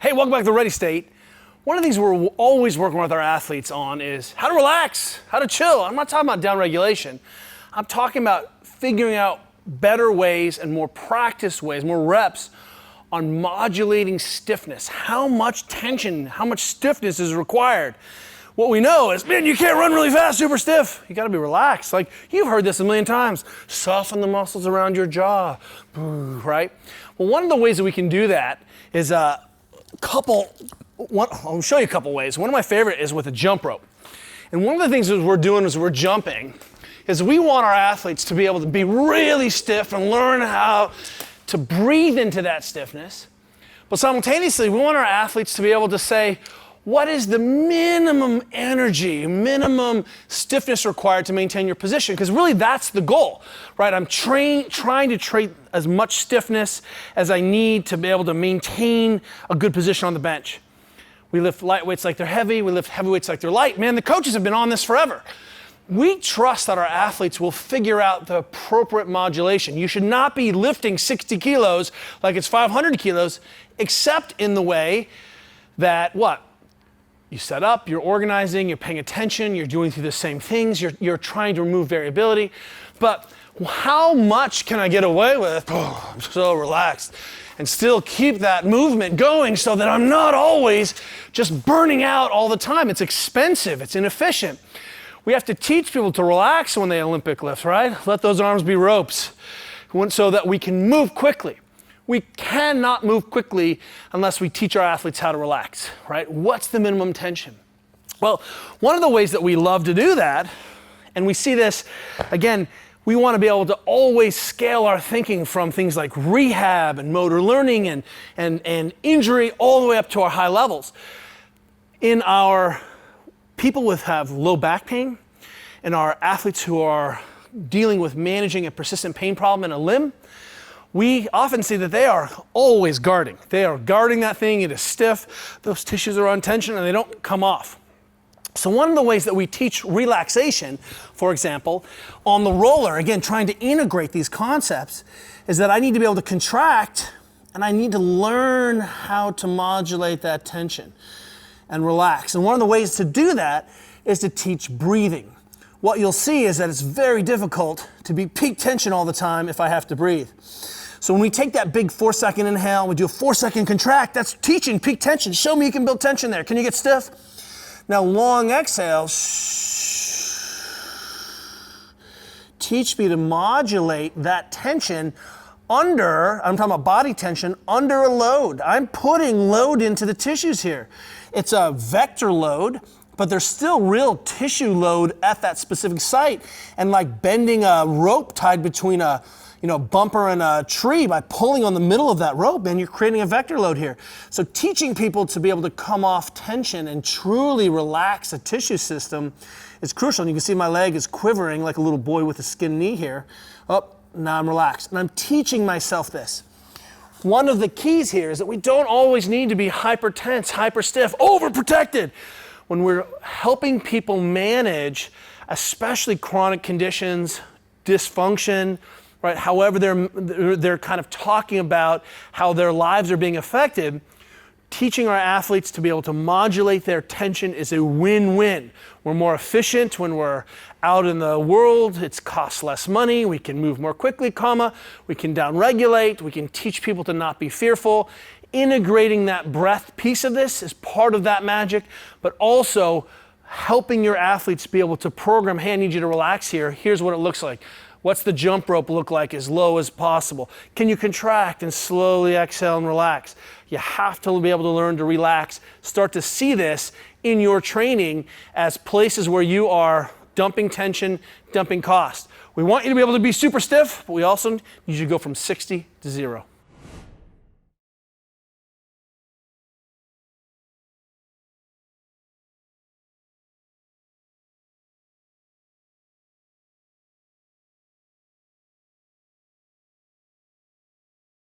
Hey, welcome back to Ready State. One of the things we're always working with our athletes on is how to relax, how to chill. I'm not talking about downregulation. I'm talking about figuring out better ways and more practiced ways, more reps on modulating stiffness. How much tension, how much stiffness is required? What we know is, man, you can't run really fast, super stiff. You gotta be relaxed. Like, you've heard this a million times. Soften the muscles around your jaw, right? Well, one of the ways that we can do that is I'll show you a couple ways. One of my favorite is with a jump rope. And one of the things that we're doing as we're jumping is we want our athletes to be able to be really stiff and learn how to breathe into that stiffness. But simultaneously, we want our athletes to be able to say, what is the minimum energy, minimum stiffness required to maintain your position? Because really that's the goal, right? I'm trying to trade as much stiffness as I need to be able to maintain a good position on the bench. We lift light weights like they're heavy, we lift heavy weights like they're light. Man, the coaches have been on this forever. We trust that our athletes will figure out the appropriate modulation. You should not be lifting 60 kilos like it's 500 kilos, except in the way that what? You set up, you're organizing, you're paying attention, you're doing through the same things, you're trying to remove variability. But how much can I get away with? Oh, I'm so relaxed. And still keep that movement going so that I'm not always just burning out all the time. It's expensive, it's inefficient. We have to teach people to relax when they Olympic lift, right? Let those arms be ropes so that we can move quickly. We cannot move quickly unless we teach our athletes how to relax, right? What's the minimum tension? Well, one of the ways that we love to do that, and we see this, again, we want to be able to always scale our thinking from things like rehab and motor learning and injury all the way up to our high levels. In our people who have low back pain and our athletes who are dealing with managing a persistent pain problem in a limb, we often see that they are always guarding. They are guarding that thing, it is stiff, those tissues are on tension and they don't come off. So one of the ways that we teach relaxation, for example, on the roller, again, trying to integrate these concepts, is that I need to be able to contract and I need to learn how to modulate that tension and relax. And one of the ways to do that is to teach breathing. What you'll see is that it's very difficult to be peak tension all the time if I have to breathe. So when we take that big 4-second inhale, we do a 4-second contract, that's teaching peak tension. Show me you can build tension there. Can you get stiff? Now long exhale, teach me to modulate that tension under, I'm talking about body tension, under a load. I'm putting load into the tissues here. It's a vector load, but there's still real tissue load at that specific site. And like bending a rope tied between a bumper and a tree, by pulling on the middle of that rope, man, you're creating a vector load here. So teaching people to be able to come off tension and truly relax a tissue system is crucial. And you can see my leg is quivering like a little boy with a skin knee here. Oh, now I'm relaxed. And I'm teaching myself this. One of the keys here is that we don't always need to be hyper tense, hyper stiff, overprotected. When we're helping people manage, especially chronic conditions, dysfunction, right? However they're kind of talking about how their lives are being affected, teaching our athletes to be able to modulate their tension is a win-win. We're more efficient when we're out in the world, it costs less money, we can move more quickly, we can downregulate, we can teach people to not be fearful. Integrating that breath piece of this is part of that magic, but also helping your athletes be able to program, hey, I need you to relax here, here's what it looks like. What's the jump rope look like as low as possible? Can you contract and slowly exhale and relax? You have to be able to learn to relax. Start to see this in your training as places where you are dumping tension, dumping cost. We want you to be able to be super stiff, but we also need you to go from 60 to 0.